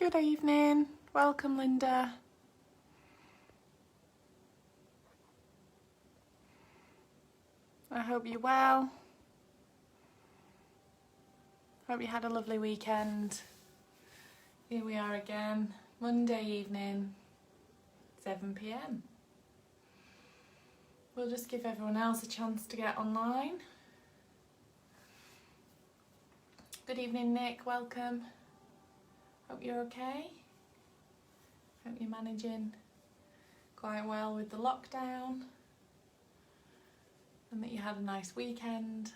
Good evening. Welcome, Linda. I hope you're well. Hope you had a lovely weekend. Here we are again, Monday evening, 7 p.m. We'll just give everyone else a chance to get online. Good evening, Nick. Welcome. Hope you're okay. Hope you're managing quite well with the lockdown and that you had a nice weekend.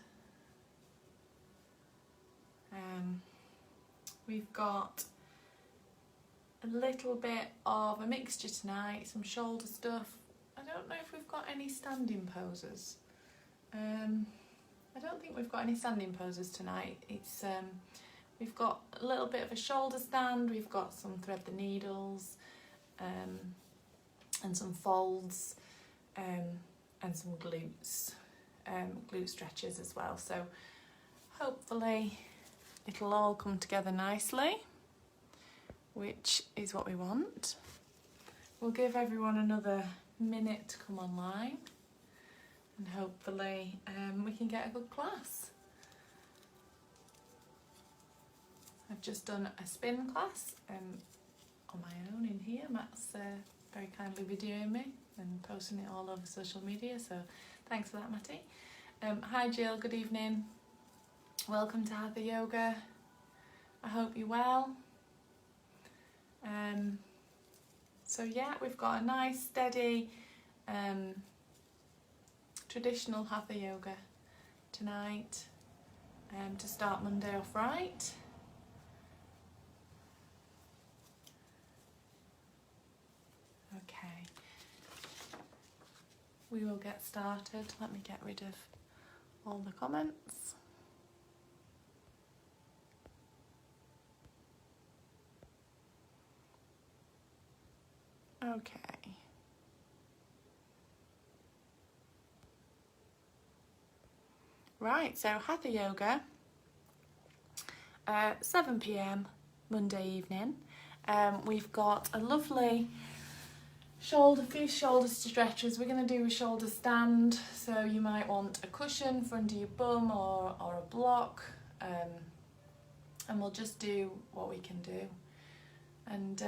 We've got a little bit of a mixture tonight, some shoulder stuff. I don't know if we've got any standing poses. I don't think we've got any standing poses tonight. We've got a little bit of a shoulder stand, we've got some thread the needles, and some folds, and some glute stretches as well. So hopefully it'll all come together nicely, which is what we want. We'll give everyone another minute to come online and hopefully we can get a good class. I've just done a spin class on my own in here. Matt's very kindly videoing me and posting it all over social media, so thanks for that, Matty. Hi Jill, good evening. Welcome to Hatha Yoga. I hope you're well. So yeah, we've got a nice steady traditional Hatha Yoga tonight to start Monday off right. Okay, we will get started. Let me get rid of all the comments. Okay. Right, so Hatha Yoga, 7 p.m. Monday evening. We've got a lovely few shoulder stretches. We're going to do a shoulder stand, so you might want a cushion for under your bum or a block, and we'll just do what we can do and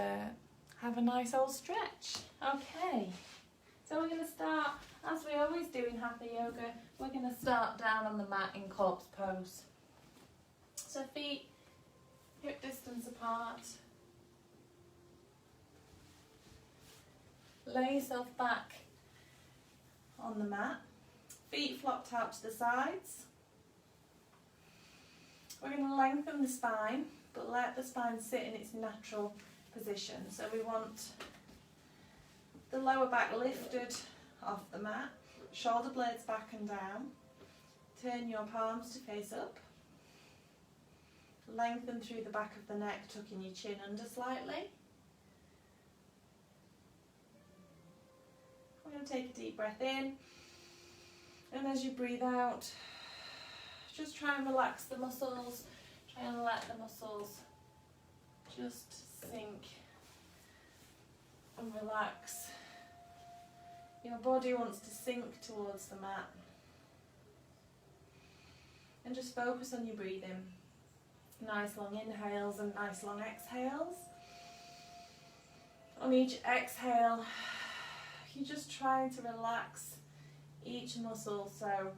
have a nice old stretch. Okay, so we're going to start, as we always do in Hatha Yoga, we're going to start down on the mat in corpse pose. So feet hip distance apart. Lay yourself back on the mat, feet flopped out to the sides. We're going to lengthen the spine, but let the spine sit in its natural position. So we want the lower back lifted off the mat, shoulder blades back and down. Turn your palms to face up. Lengthen through the back of the neck, tucking your chin under slightly. We're going to take a deep breath in, and as you breathe out, just try and relax the muscles. Try and let the muscles just sink and relax. Your body wants to sink towards the mat. And just focus on your breathing. Nice long inhales and nice long exhales. On each exhale, you're just trying to relax each muscle, so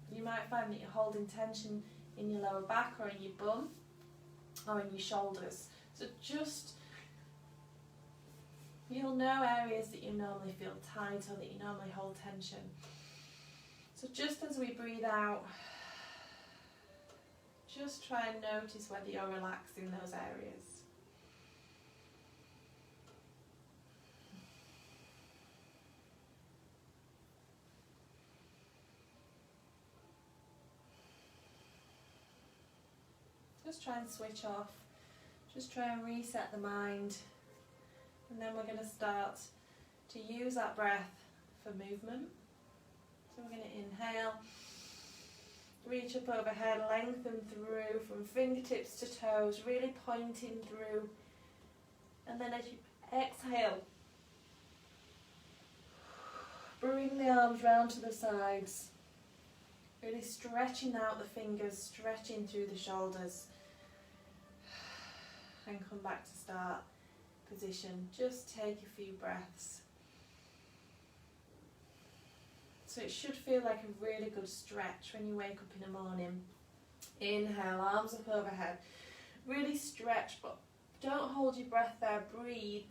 you might find that you're holding tension in your lower back or in your bum or in your shoulders. So just, you'll know areas that you normally feel tight or that you normally hold tension. So just as we breathe out, just try and notice whether you're relaxing those areas. Just try and switch off, just try and reset the mind, and then we're going to start to use that breath for movement. So we're going to inhale, reach up overhead, lengthen through from fingertips to toes, really pointing through And then as you exhale, bring the arms round to the sides. Really stretching out the fingers, stretching through the shoulders. And come back to start position. Just take a few breaths. So it should feel like a really good stretch when you wake up in the morning. Inhale, arms up overhead. Really stretch, but don't hold your breath there. Breathe,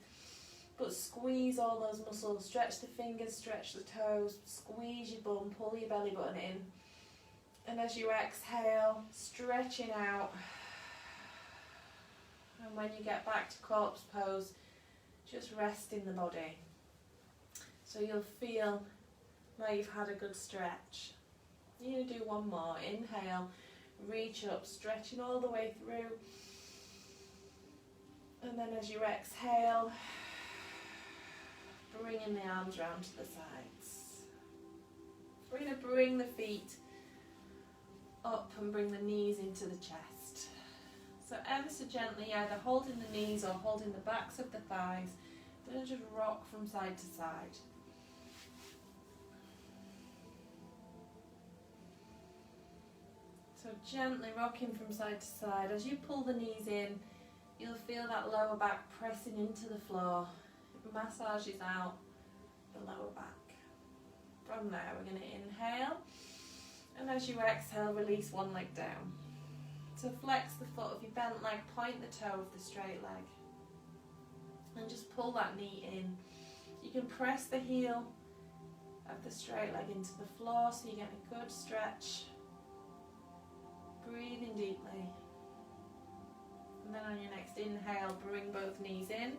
but squeeze all those muscles. Stretch the fingers, stretch the toes. Squeeze your bum, pull your belly button in. And as you exhale, stretching out. And when you get back to corpse pose, just rest in the body. So you'll feel like you've had a good stretch. You're going to do one more. Inhale, reach up, stretching all the way through. And then as you exhale, bringing the arms round to the sides. We're going to bring the feet up and bring the knees into the chest. So ever so gently, either holding the knees or holding the backs of the thighs. We're going to just rock from side to side. So gently rocking from side to side. As you pull the knees in, you'll feel that lower back pressing into the floor. It massages out the lower back. From there, we're going to inhale. And as you exhale, release one leg down. So flex the foot of your bent leg, point the toe of the straight leg. And just pull that knee in. You can press the heel of the straight leg into the floor so you get a good stretch. Breathing deeply. And then on your next inhale, bring both knees in.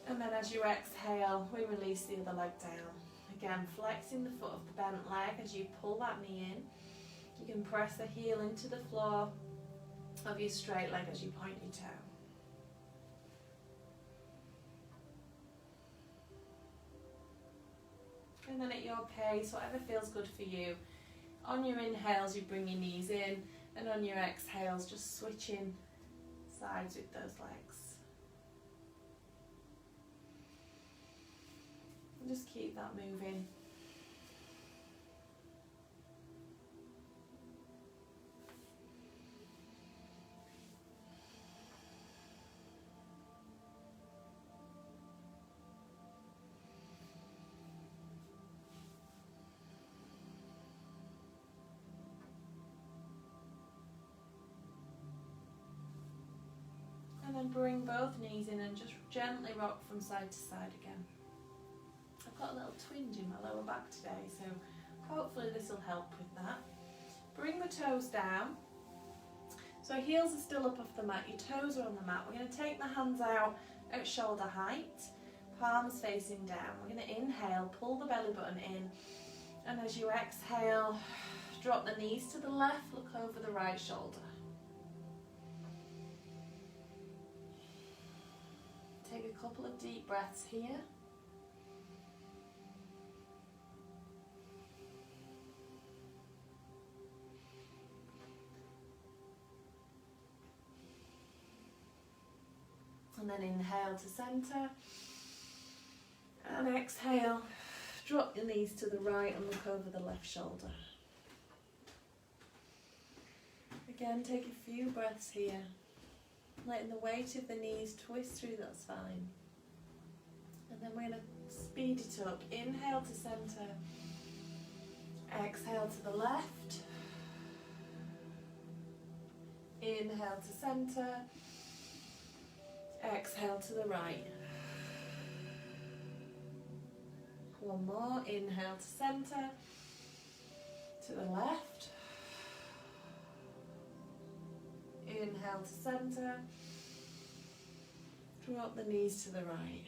And then as you exhale, we release the other leg down. Again, flexing the foot of the bent leg as you pull that knee in. You can press the heel into the floor of your straight leg as you point your toe. And then at your pace, whatever feels good for you. On your inhales, you bring your knees in, and on your exhales, just switching sides with those legs. And just keep that moving. And then bring both knees in and just gently rock from side to side again. I've got a little twinge in my lower back today, so hopefully this will help with that. Bring the toes down. So heels are still up off the mat, your toes are on the mat. We're going to take the hands out at shoulder height, palms facing down. We're going to inhale, pull the belly button in, and as you exhale, drop the knees to the left, look over the right shoulder. Take a couple of deep breaths here. And then inhale to centre. And exhale, drop your knees to the right and look over the left shoulder. Again, take a few breaths here. Letting the weight of the knees twist through that spine. And then we're going to speed it up. Inhale to centre. Exhale to the left. Inhale to centre. Exhale to the right. One more. Inhale to centre. To the left. Inhale to centre. Drop the knees to the right.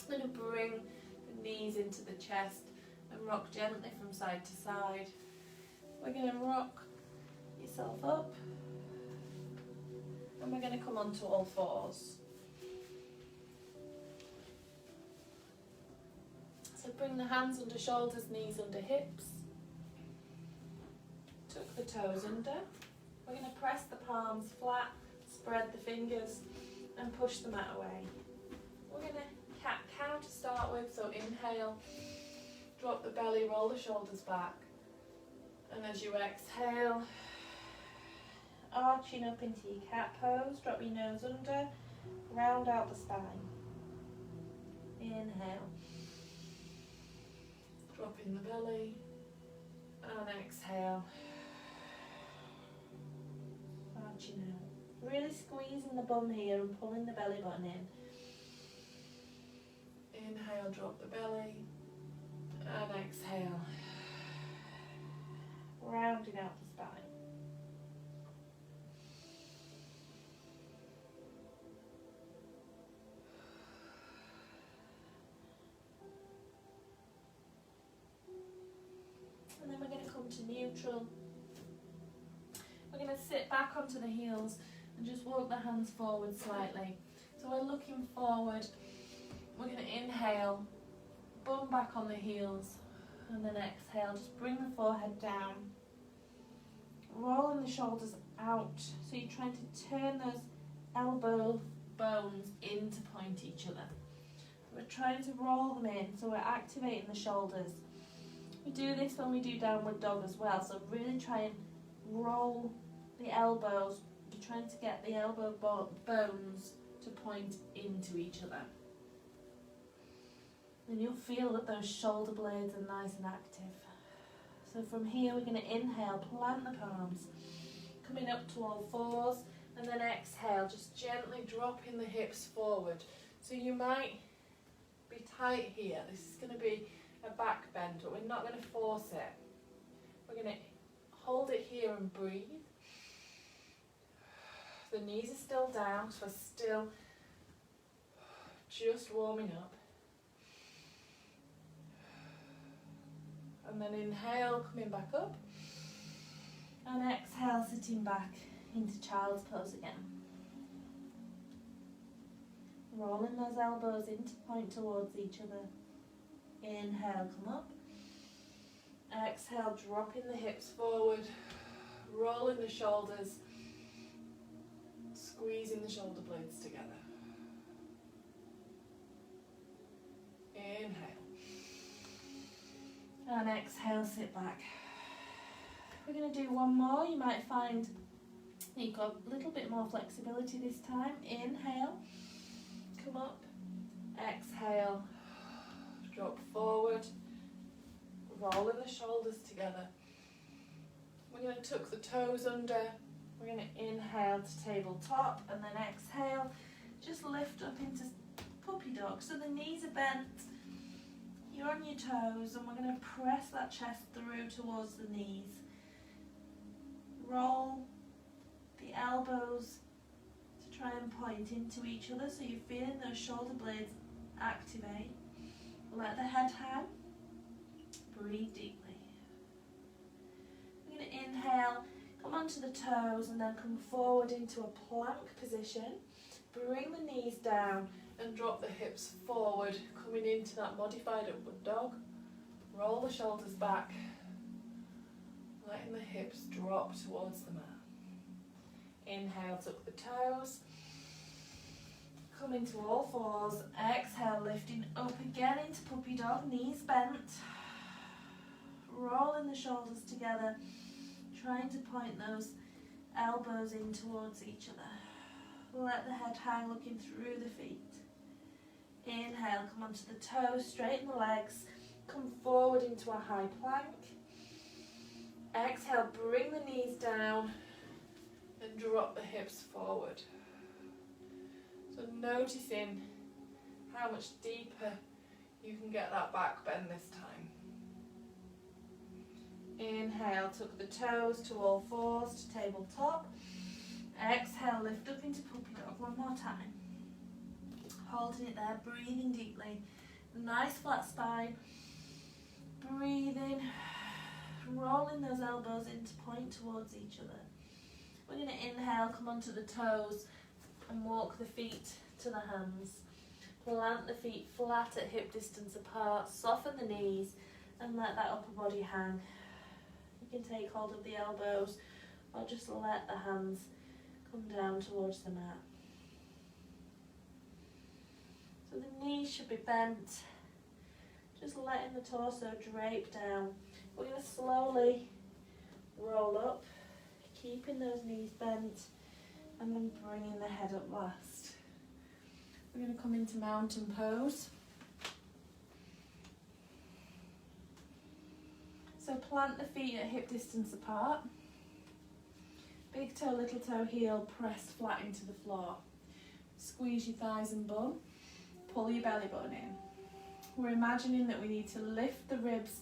I'm going to bring the knees into the chest and rock gently from side to side. We're going to rock yourself up and we're going to come onto all fours. So bring the hands under shoulders, knees under hips. Tuck the toes under. We're going to press the palms flat, spread the fingers and push the mat away. We're going to cat-cow to start with, so inhale, drop the belly, roll the shoulders back. And as you exhale, arching up into your cat pose, drop your nose under, round out the spine. Inhale, drop in the belly, and exhale, arching out. Really squeezing the bum here and pulling the belly button in. Inhale, drop the belly, and exhale, rounding out the spine. And then we're going to come to neutral. We're going to sit back onto the heels and just walk the hands forward slightly. So we're looking forward. We're going to inhale, bum back on the heels, and then exhale. Just bring the forehead down, rolling the shoulders out. So you're trying to turn those elbow bones in to point each other. We're trying to roll them in, so we're activating the shoulders. We do this when we do downward dog as well, so really try and roll the elbows. You're trying to get the elbow bones to point into each other. And you'll feel that those shoulder blades are nice and active. So from here we're going to inhale, plant the palms, coming up to all fours, and then exhale, just gently dropping the hips forward. So you might be tight here. This is going to be a back bend, but we're not going to force it. We're going to hold it here and breathe. The knees are still down, so we're still just warming up. And then inhale, coming back up. And exhale, sitting back into child's pose again. Rolling those elbows in to point towards each other. Inhale, come up. Exhale, dropping the hips forward, rolling the shoulders, squeezing the shoulder blades together. Inhale. And exhale, sit back. We're going to do one more. You might find you've got a little bit more flexibility this time. Inhale, come up. Exhale, drop forward, rolling the shoulders together. We're going to tuck the toes under. We're going to inhale to tabletop and then exhale. Just lift up into puppy dog. So the knees are bent. You're on your toes and we're going to press that chest through towards the knees. Roll the elbows to try and point into each other so you're feeling those shoulder blades activate. Let the head hang. Breathe deeply. We're going to inhale, come onto the toes and then come forward into a plank position. Bring the knees down and drop the hips forward, coming into that modified upward dog. Roll the shoulders back, letting the hips drop towards the mat. Inhale, tuck the toes. Come into all fours. Exhale, lifting up again into puppy dog, knees bent. Rolling the shoulders together, trying to point those elbows in towards each other. Let the head hang, looking through the feet. Inhale, come onto the toes, straighten the legs, come forward into a high plank. Exhale, bring the knees down and drop the hips forward. So noticing how much deeper you can get that back bend this time. Inhale, tuck the toes to all fours to tabletop. Exhale, lift up into puppy dog one more time. Holding it there, breathing deeply. Nice flat spine. Breathing, rolling those elbows in to point towards each other. We're going to inhale, come onto the toes and walk the feet to the hands. Plant the feet flat at hip distance apart, soften the knees and let that upper body hang. You can take hold of the elbows, or just let the hands come down towards the mat. So the knees should be bent, just letting the torso drape down. We're going to slowly roll up, keeping those knees bent, and then bringing the head up last. We're going to come into mountain pose. So plant the feet at hip distance apart. Big toe, little toe, heel pressed flat into the floor. Squeeze your thighs and bum. Pull your belly button in. We're imagining that we need to lift the ribs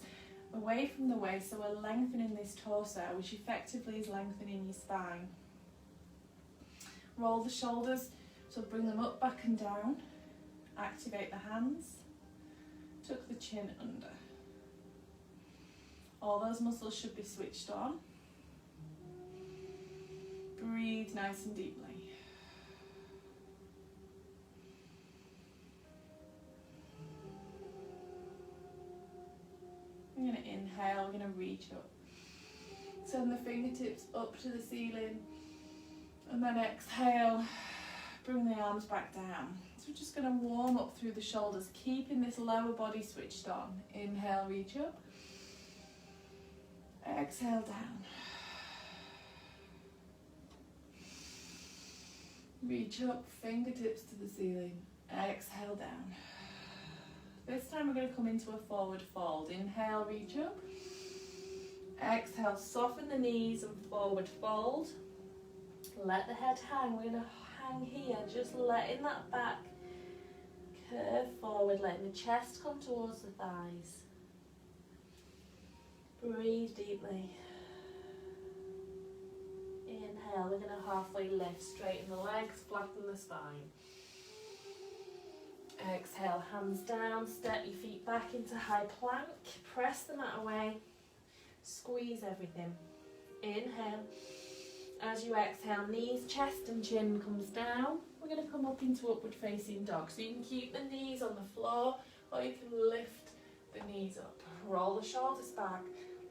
away from the waist, so we're lengthening this torso, which effectively is lengthening your spine. Roll the shoulders, so bring them up, back and down. Activate the hands. Tuck the chin under. All those muscles should be switched on. Breathe nice and deeply. We're going to inhale, we're going to reach up. Send the fingertips up to the ceiling. And then exhale, bring the arms back down. So we're just going to warm up through the shoulders, keeping this lower body switched on. Inhale, reach up. Exhale, down. Reach up, fingertips to the ceiling. Exhale, down. This time we're going to come into a forward fold. Inhale, reach up. Exhale, soften the knees and forward fold. Let the head hang. We're going to hang here, just letting that back curve forward, letting the chest come towards the thighs. Breathe deeply. Inhale, we're going to halfway lift, straighten the legs, flatten the spine. Exhale, hands down, step your feet back into high plank, press the mat away, squeeze everything. Inhale. As you exhale, knees, chest and chin comes down. We're going to come up into upward facing dog. So you can keep the knees on the floor or you can lift the knees up. Roll the shoulders back,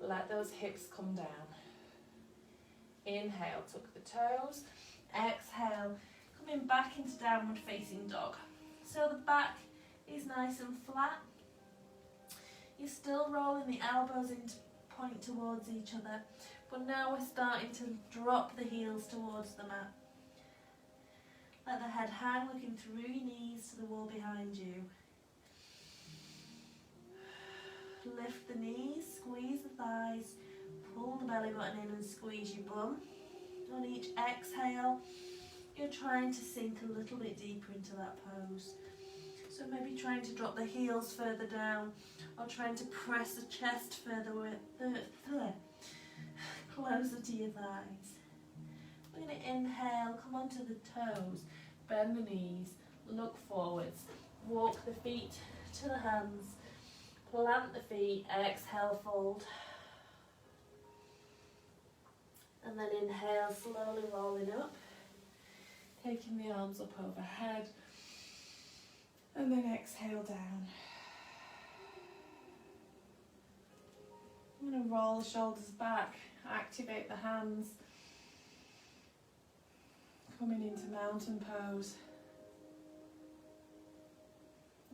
let those hips come down. Inhale, tuck the toes. Exhale, coming back into downward facing dog. So the back is nice and flat. You're still rolling the elbows into point towards each other, but now we're starting to drop the heels towards the mat. Let the head hang, looking through your knees to the wall behind you. Lift the knees, squeeze the thighs, pull the belly button in and squeeze your bum. On each exhale, you're trying to sink a little bit deeper into that pose. So maybe trying to drop the heels further down or trying to press the chest further closer to your thighs. We're going to inhale, come onto the toes, bend the knees, look forwards, walk the feet to the hands, plant the feet, exhale, fold. And then inhale, slowly rolling up, taking the arms up overhead, and then exhale down. I'm going to roll the shoulders back, activate the hands, coming into mountain pose,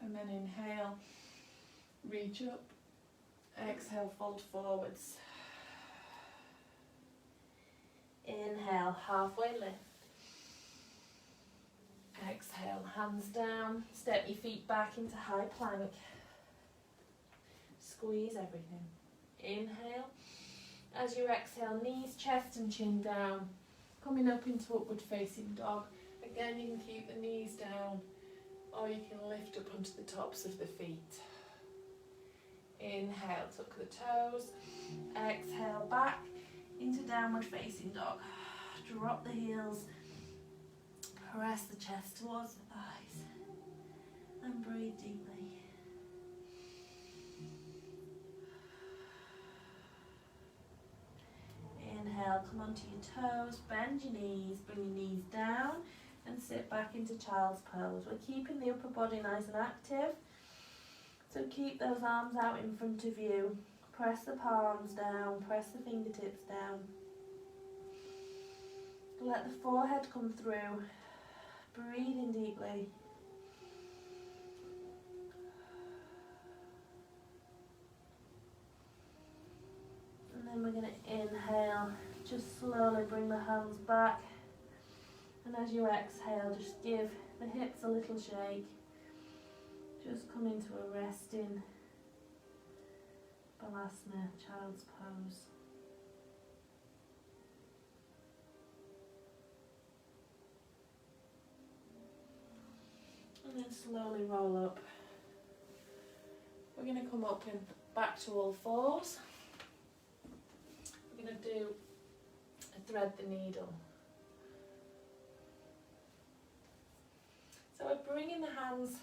and then inhale, reach up, exhale, fold forwards. Inhale, halfway lift. Exhale, hands down, step your feet back into high plank. Squeeze everything. Inhale. As you exhale, knees, chest and chin down. Coming up into upward facing dog. Again, you can keep the knees down or you can lift up onto the tops of the feet. Inhale, tuck the toes. Exhale, back into downward facing dog. Drop the heels. Press the chest towards the thighs. And breathe deeply. Inhale, come onto your toes, bend your knees, bring your knees down and sit back into child's pose. We're keeping the upper body nice and active. So keep those arms out in front of you. Press the palms down, press the fingertips down. Let the forehead come through. Breathing deeply. And then we're going to inhale. Just slowly bring the hands back. And as you exhale, just give the hips a little shake. Just come into a resting Balasana, child's pose. And then slowly roll up. We're going to come up and back to all fours. We're going to do a thread the needle. So we're bringing the hands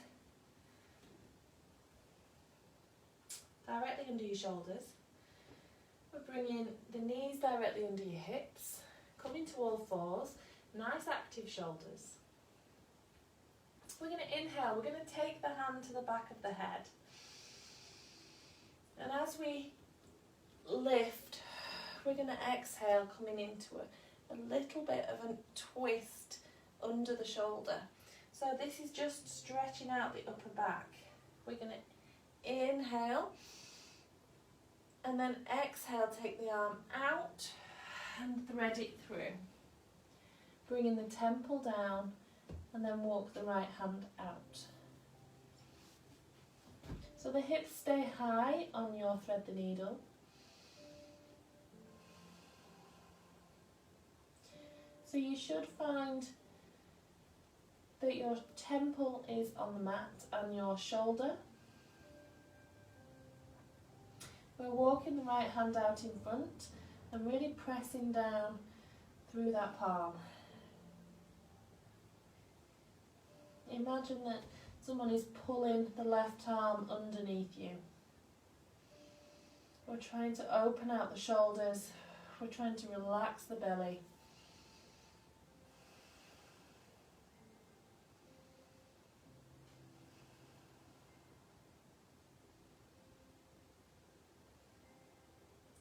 directly under your shoulders. We're bringing the knees directly under your hips. Coming to all fours. Nice active shoulders. We're going to inhale. We're going to take the hand to the back of the head. And as we lift, we're going to exhale, coming into a little bit of a twist under the shoulder. So this is just stretching out the upper back. We're going to inhale and then exhale, take the arm out and thread it through. Bringing the temple down and then walk the right hand out. So the hips stay high on your thread the needle. So you should find that your temple is on the mat and your shoulder. We're walking the right hand out in front and really pressing down through that palm. Imagine that someone is pulling the left arm underneath you. We're trying to open out the shoulders. We're trying to relax the belly.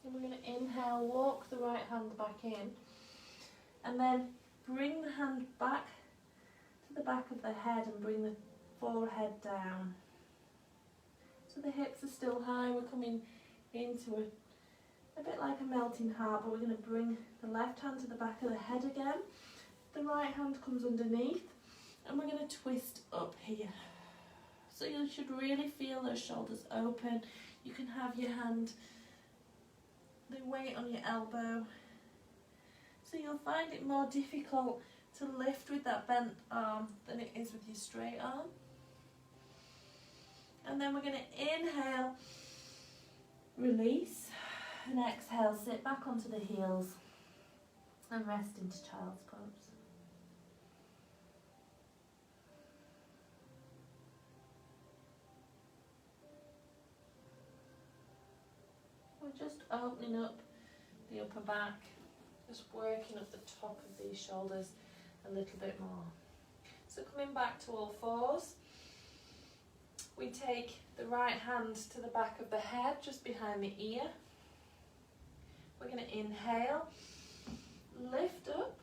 And we're going to inhale, walk the right hand back in, and then bring the hand back to the back of the head and bring the forehead down. So the hips are still high. We're coming into a bit like a melting heart, but we're going to bring the left hand to the back of the head again. The right hand comes underneath, and we're going to twist up here. So you should really feel those shoulders open. You can have your hand, the weight on your elbow. So you'll find it more difficult to lift with that bent arm than it is with your straight arm. And then we're going to inhale, release, and exhale, sit back onto the heels and rest into child's pose. We're just opening up the upper back, just working up the top of these shoulders a little bit more. So coming back to all fours, we take the right hand to the back of the head, just behind the ear. We're going to inhale, lift up,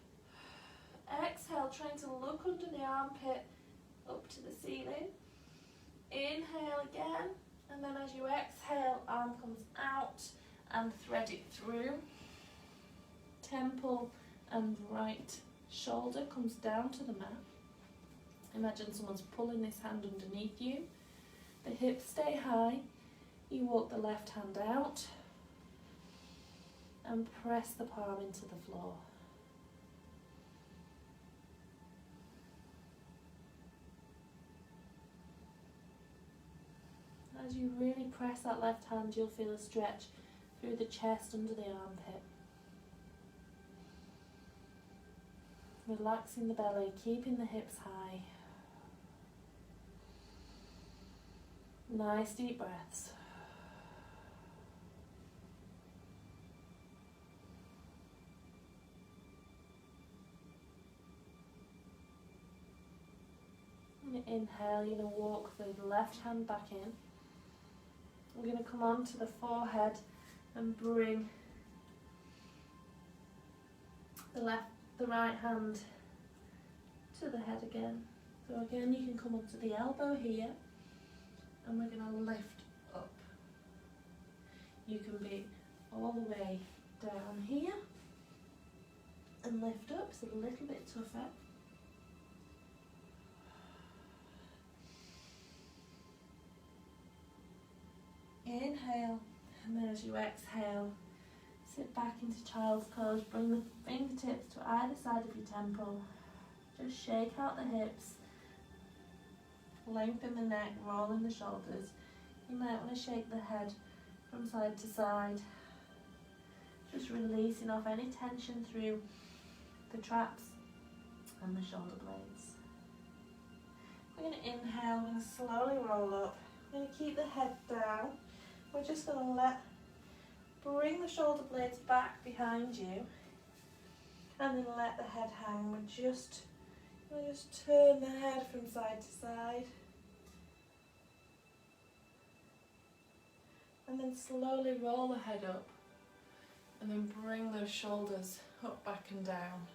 exhale, trying to look under the armpit up to the ceiling. Inhale again, and then as you exhale, arm comes out and thread it through. Temple and right shoulder comes down to the mat. Imagine someone's pulling this hand underneath you. The hips stay high. You walk the left hand out and press the palm into the floor. As you really press that left hand, you'll feel a stretch through the chest under the armpit. Relaxing the belly, keeping the hips high. Nice deep breaths. And inhale, you're going to walk the left hand back in. We're going to come onto the forehead and bring the the right hand to the head again. So again, you can come up to the elbow here, and we're going to lift up. You can be all the way down here and lift up. It's a little bit tougher. Inhale, and then as you exhale, sit back into child's pose. Bring the fingertips to either side of your temple. Just shake out the hips, lengthen the neck, roll in the shoulders. You might want to shake the head from side to side, just releasing off any tension through the traps and the shoulder blades. We're going to inhale, we're going to slowly roll up. We're going to keep the head down. We're just going to bring the shoulder blades back behind you, and then let the head hang. We'll just turn the head from side to side, and then slowly roll the head up, and then bring those shoulders up, back and down.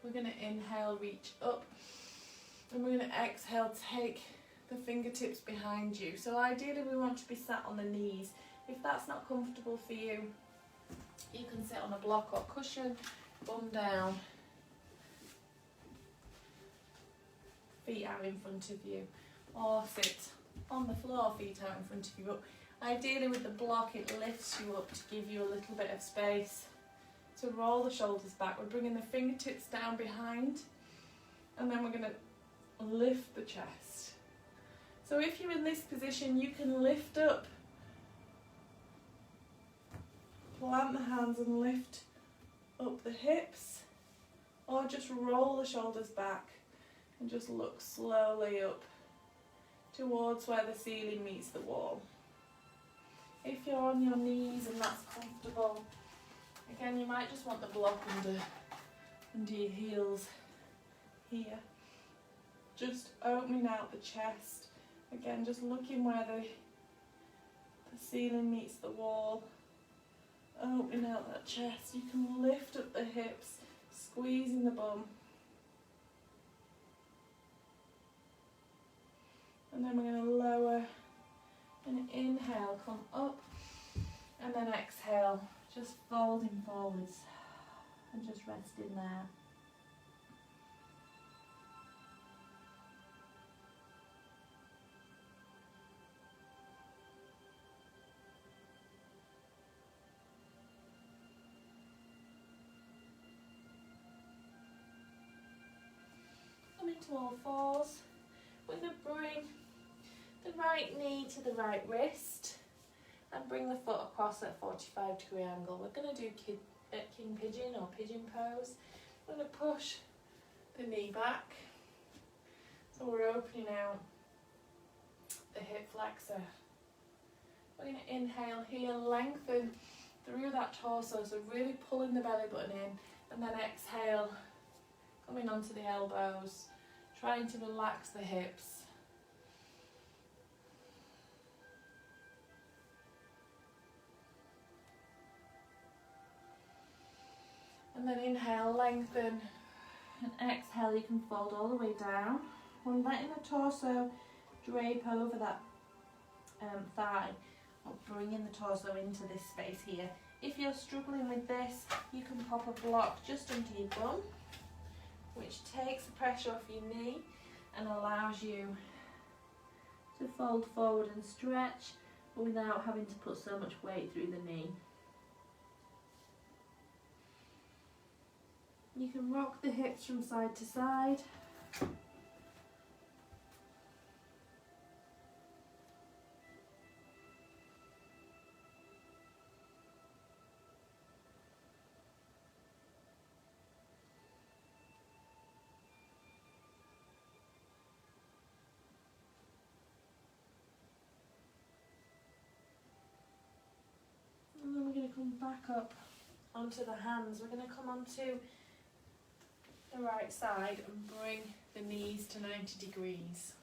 We're going to inhale, reach up, and we're going to exhale, take the fingertips behind you. So ideally we want to be sat on the knees. If that's not comfortable for you, you can sit on a block or cushion, bum down, feet out in front of you, or sit on the floor, feet out in front of you. But ideally with the block, it lifts you up to give you a little bit of space to roll the shoulders back. We're bringing the fingertips down behind, and then we're going to lift the chest. So if you're in this position, you can lift up, plant the hands and lift up the hips, or just roll the shoulders back and just look slowly up towards where the ceiling meets the wall. If you're on your knees and that's comfortable, again, you might just want the block under your heels here. Just opening out the chest. Again, just looking where the ceiling meets the wall. Opening out that chest. You can lift up the hips, squeezing the bum. And then we're going to lower and inhale, come up, and then exhale, just folding forwards and just resting there. Come into all fours. We're going to bring the right knee to the right wrist and bring the foot across at a 45-degree angle. We're going to do king pigeon or pigeon pose. We're going to push the knee back. So we're opening out the hip flexor. We're going to inhale here, lengthen through that torso, so really pulling the belly button in, and then exhale, coming onto the elbows, trying to relax the hips. And then inhale, lengthen, and exhale, you can fold all the way down. We're letting the torso drape over that thigh, or bringing the torso into this space here. If you're struggling with this, you can pop a block just under your bum, which takes the pressure off your knee and allows you to fold forward and stretch, but without having to put so much weight through the knee. You can rock the hips from side to side. And then we're going to come back up onto the hands. We're going to come onto the right side and bring the knees to 90 degrees.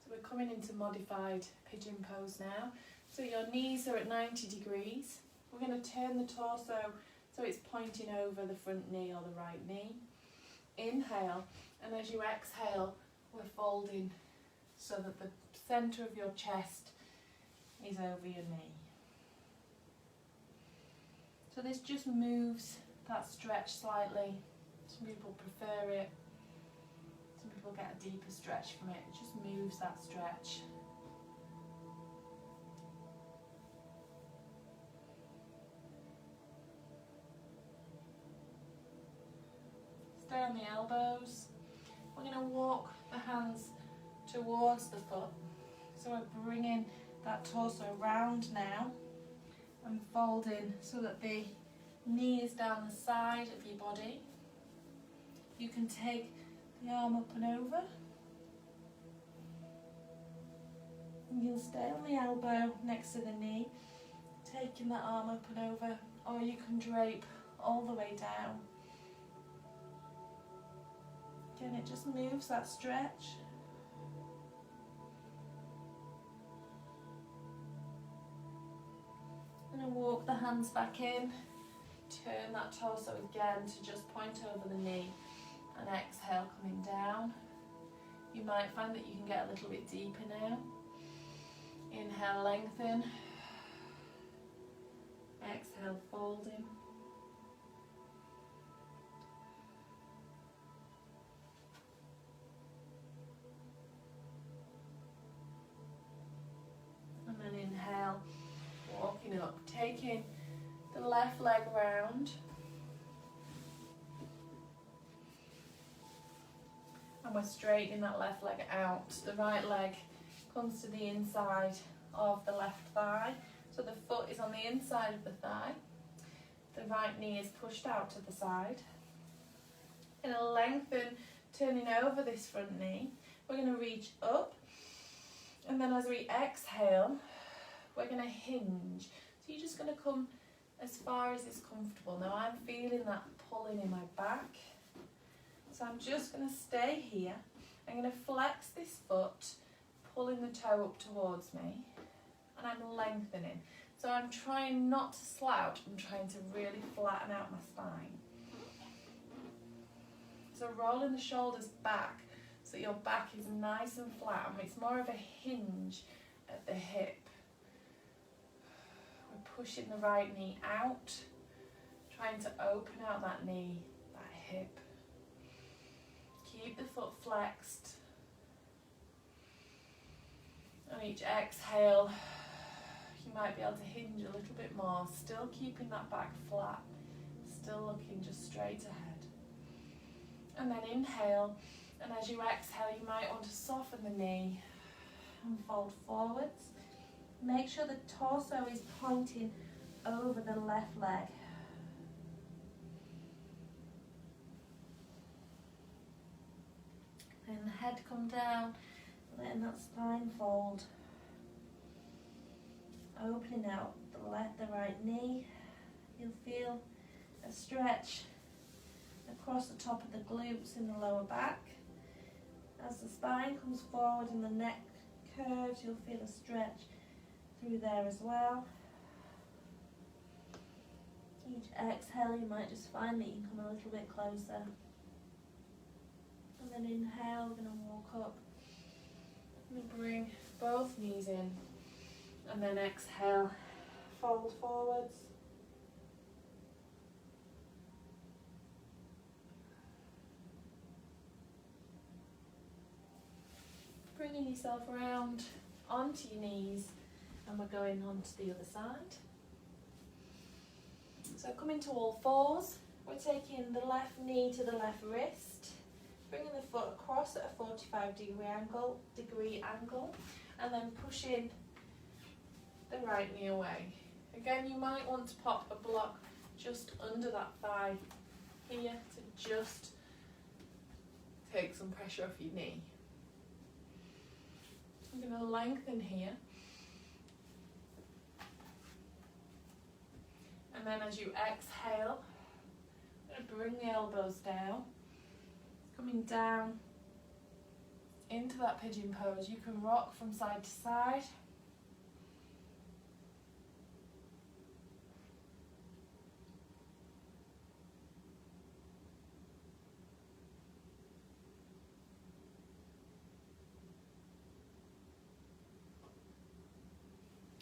So we're coming into modified pigeon pose now. So your knees are at 90 degrees. We're going to turn the torso, so so it's pointing over the front knee or the right knee. Inhale, and as you exhale, we're folding so that the centre of your chest is over your knee. So this just moves that stretch slightly. Some people prefer it. Some people get a deeper stretch from it. It just moves that stretch. Stay on the elbows. We're going to walk the hands towards the foot. So we're bringing that torso round now and folding so that the knee is down the side of your body. You can take the arm up and over. And you'll stay on the elbow next to the knee, taking that arm up and over, or you can drape all the way down. Again, it just moves that stretch. And then walk the hands back in, turn that torso again to just point over the knee, and exhale, coming down. You might find that you can get a little bit deeper now. Inhale, lengthen. Exhale, folding. And then inhale, walking up, taking the left leg round. And we're straightening that left leg out. The right leg comes to the inside of the left thigh. So the foot is on the inside of the thigh. The right knee is pushed out to the side. And a lengthen, turning over this front knee. We're going to reach up. And then as we exhale, we're going to hinge. So you're just going to come as far as is comfortable. Now I'm feeling that pulling in my back. So I'm just going to stay here. I'm going to flex this foot, pulling the toe up towards me, and I'm lengthening. So I'm trying not to slouch, I'm trying to really flatten out my spine. So rolling the shoulders back so your back is nice and flat. It's more of a hinge at the hip. We're pushing the right knee out, trying to open out that knee, that hip. Keep the foot flexed. On each exhale, you might be able to hinge a little bit more, still keeping that back flat, still looking just straight ahead. And then inhale, and as you exhale, you might want to soften the knee and fold forwards. Make sure the torso is pointing over the left leg. And the head come down, letting that spine fold. Opening out the right knee. You'll feel a stretch across the top of the glutes in the lower back. As the spine comes forward and the neck curves, you'll feel a stretch through there as well. Each exhale, you might just find that you can come a little bit closer. And then inhale, we're going to walk up. I'm going to bring both knees in. And then exhale, fold forwards. Bringing yourself around onto your knees, and we're going on to the other side. So coming to all fours, we're taking the left knee to the left wrist, bringing the foot across at a 45-degree angle, and then pushing the right knee away. Again, you might want to pop a block just under that thigh here to just take some pressure off your knee. I'm going to lengthen here. And then as you exhale, I'm going to bring the elbows down, coming down into that pigeon pose. You can rock from side to side.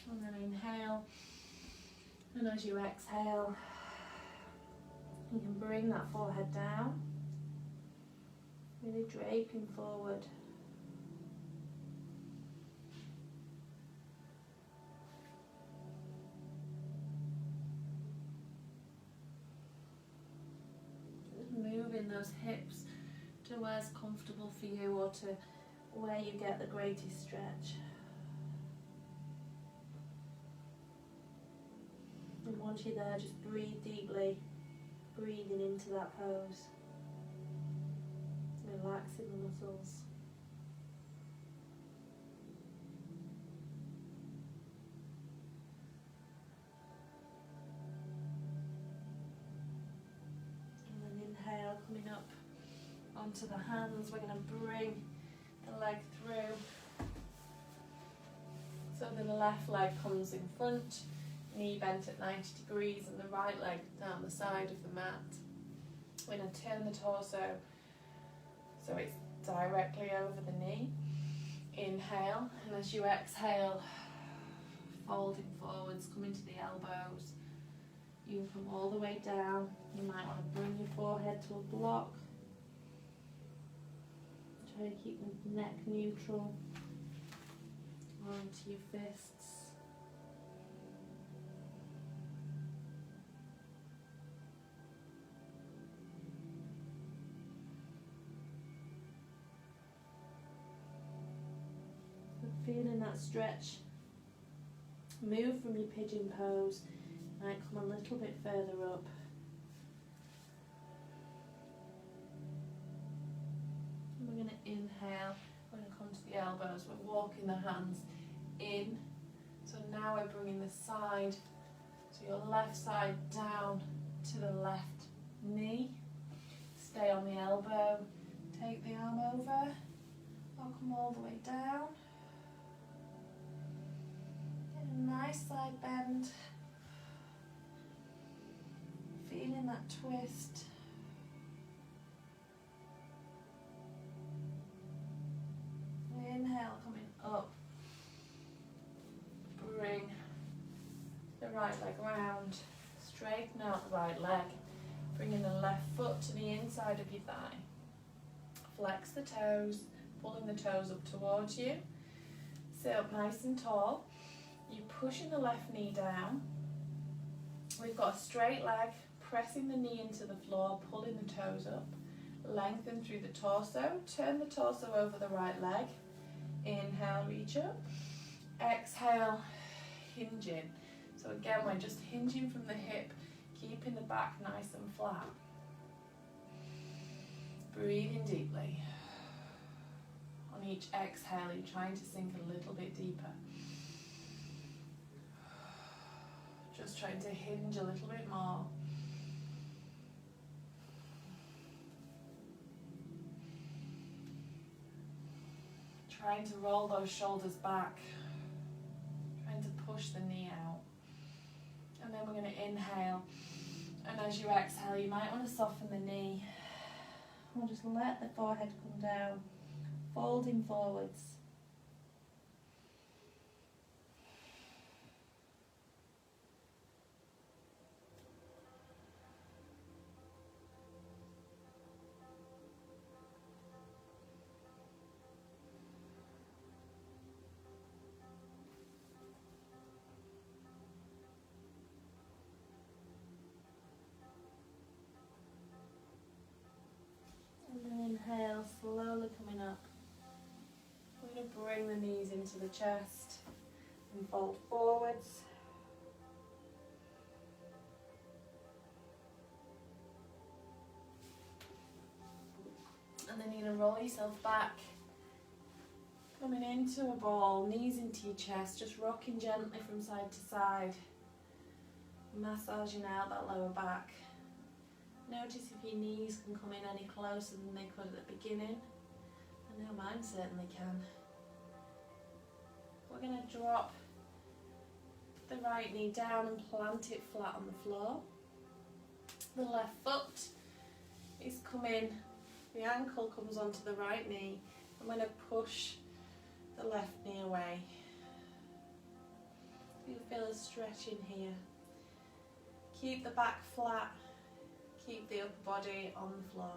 And then inhale. And as you exhale, you can bring that forehead down, really draping forward. Just moving those hips to where's comfortable for you or to where you get the greatest stretch. And once you're there, just breathe deeply, breathing into that pose, relaxing the muscles. And then inhale, coming up onto the hands, we're going to bring the leg through. So the left leg comes in front, knee bent at 90 degrees, and the right leg down the side of the mat. We're going to turn the torso so it's directly over the knee. Inhale, and as you exhale, folding forwards, coming to the elbows. You can come all the way down. You might want to bring your forehead to a block. Try to keep the neck neutral, or into your fists. Feeling that stretch. Move from your pigeon pose. Might come a little bit further up. We're going to inhale. We're going to come to the elbows. We're walking the hands in. So now we're bringing the side, so your left side down to the left knee. Stay on the elbow. Take the arm over. I'll come all the way down. Nice side bend, feeling that twist. Inhale, coming up. Bring the right leg round, straighten out the right leg, bringing the left foot to the inside of your thigh. Flex the toes, pulling the toes up towards you. Sit up nice and tall. You're pushing the left knee down. We've got a straight leg, pressing the knee into the floor, pulling the toes up. Lengthen through the torso. Turn the torso over the right leg. Inhale, reach up. Exhale, hinging. So again, we're just hinging from the hip, keeping the back nice and flat. Breathing deeply. On each exhale, you're trying to sink a little bit deeper. Just trying to hinge a little bit more. Trying to roll those shoulders back. Trying to push the knee out. And then we're going to inhale. And as you exhale, you might want to soften the knee. Or just let the forehead come down. Folding forwards. Inhale, slowly coming up. We're going to bring the knees into the chest and fold forwards. And then you're going to roll yourself back, coming into a ball, knees into your chest, just rocking gently from side to side, massaging out that lower back. Notice if your knees can come in any closer than they could at the beginning. I know mine certainly can. We're going to drop the right knee down and plant it flat on the floor. The left foot is coming, the ankle comes onto the right knee. I'm going to push the left knee away. a stretch in here. Keep the back flat, keep the upper body on the floor.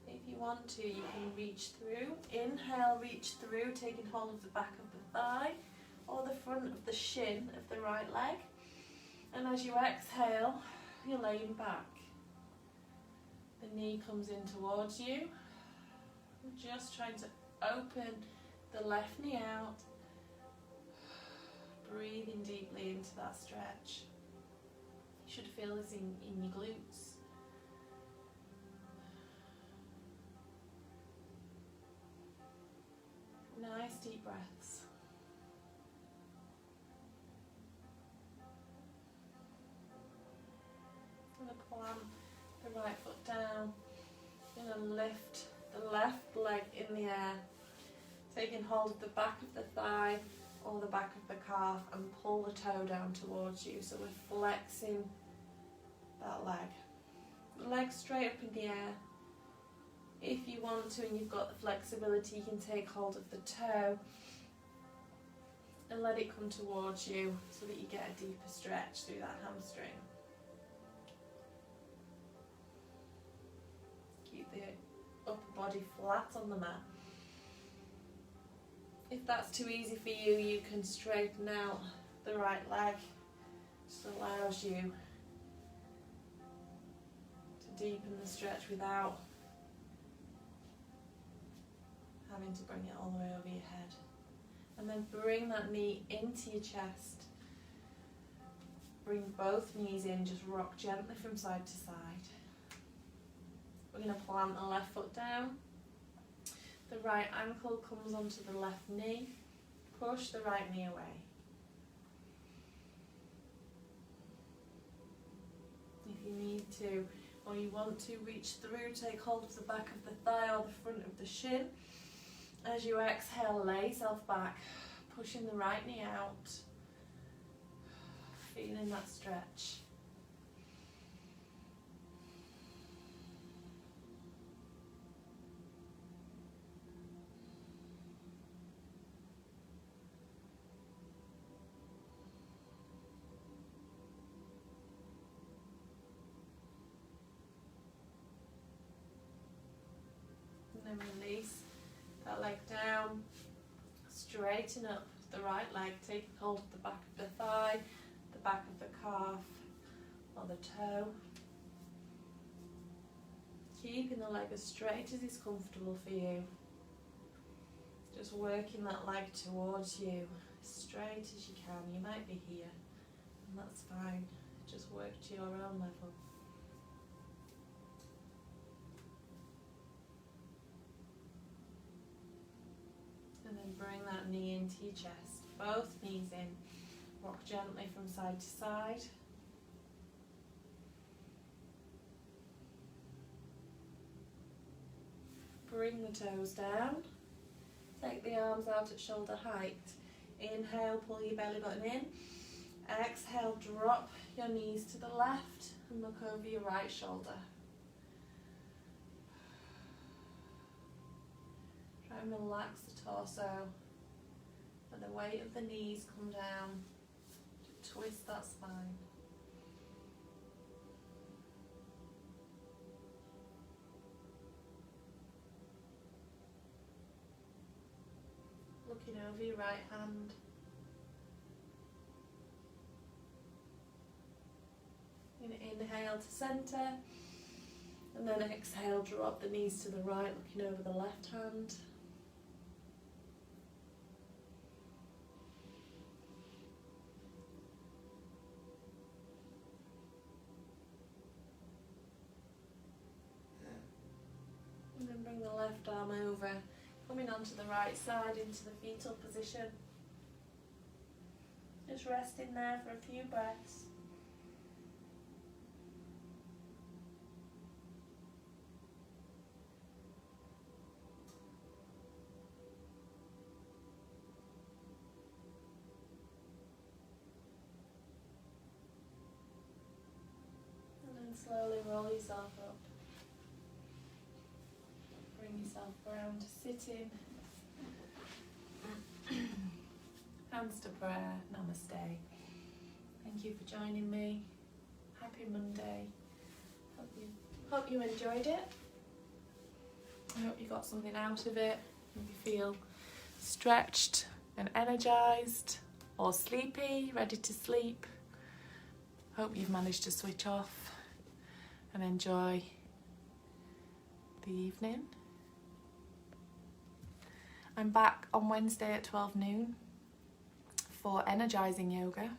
If you want to, you can reach through. Inhale, reach through, taking hold of the back of the thigh or the front of the shin of the right leg. And as you exhale, you're laying back. The knee comes in towards you. We're just trying to open the left knee out. Breathing deeply into that stretch. You should feel this in your glutes. Nice deep breaths. I'm going to plant the right foot down. I'm going to lift the left leg in the air, taking hold of the back of the thigh or the back of the calf and pull the toe down towards you. So we're flexing that leg. The leg straight up in the air. If you want to and you've got the flexibility, you can take hold of the toe and let it come towards you so that you get a deeper stretch through that hamstring. Keep the upper body flat on the mat. If that's too easy for you, you can straighten out the right leg. Just allows you to deepen the stretch without having to bring it all the way over your head. And then bring that knee into your chest. Bring both knees in, just rock gently from side to side. We're going to plant the left foot down. The right ankle comes onto the left knee. Push the right knee away. If you need to, or you want to, reach through, take hold of the back of the thigh or the front of the shin. As you exhale, lay yourself back, pushing the right knee out, feeling that stretch. And then release that leg down, straighten up the right leg, taking hold of the back of the thigh, the back of the calf or the toe. Keeping the leg as straight as is comfortable for you. Just working that leg towards you, as straight as you can. You might be here, and that's fine. Just work to your own level. And then bring that knee into your chest. Both knees in. Rock gently from side to side. Bring the toes down. Take the arms out at shoulder height. Inhale, pull your belly button in. Exhale, drop your knees to the left and look over your right shoulder. Try and relax the torso. Let the weight of the knees come down. Twist that spine. Looking over your right hand. You're going to inhale to centre, and then exhale, drop the knees to the right, looking over the left hand. And then bring the left arm over, coming onto the right side into the fetal position. Just resting there for a few breaths. And then slowly roll yourself up. Bring yourself around to sitting. Hands to prayer, namaste. Thank you for joining me. Happy Monday. Hope you enjoyed it. I hope you got something out of it. You feel stretched and energized or sleepy, ready to sleep. Hope you've managed to switch off and enjoy the evening. I'm back on Wednesday at 12 noon for energizing yoga.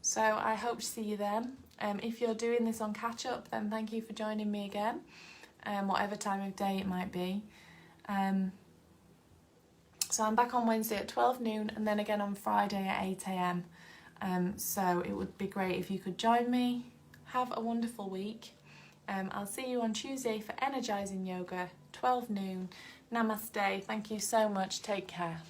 So I hope to see you then. If you're doing this on catch up, then thank you for joining me again, whatever time of day it might be. So I'm back on Wednesday at 12 noon and then again on Friday at 8 a.m. So it would be great if you could join me. Have a wonderful week. I'll see you on Tuesday for energizing yoga, 12 noon. Namaste. Thank you so much. Take care.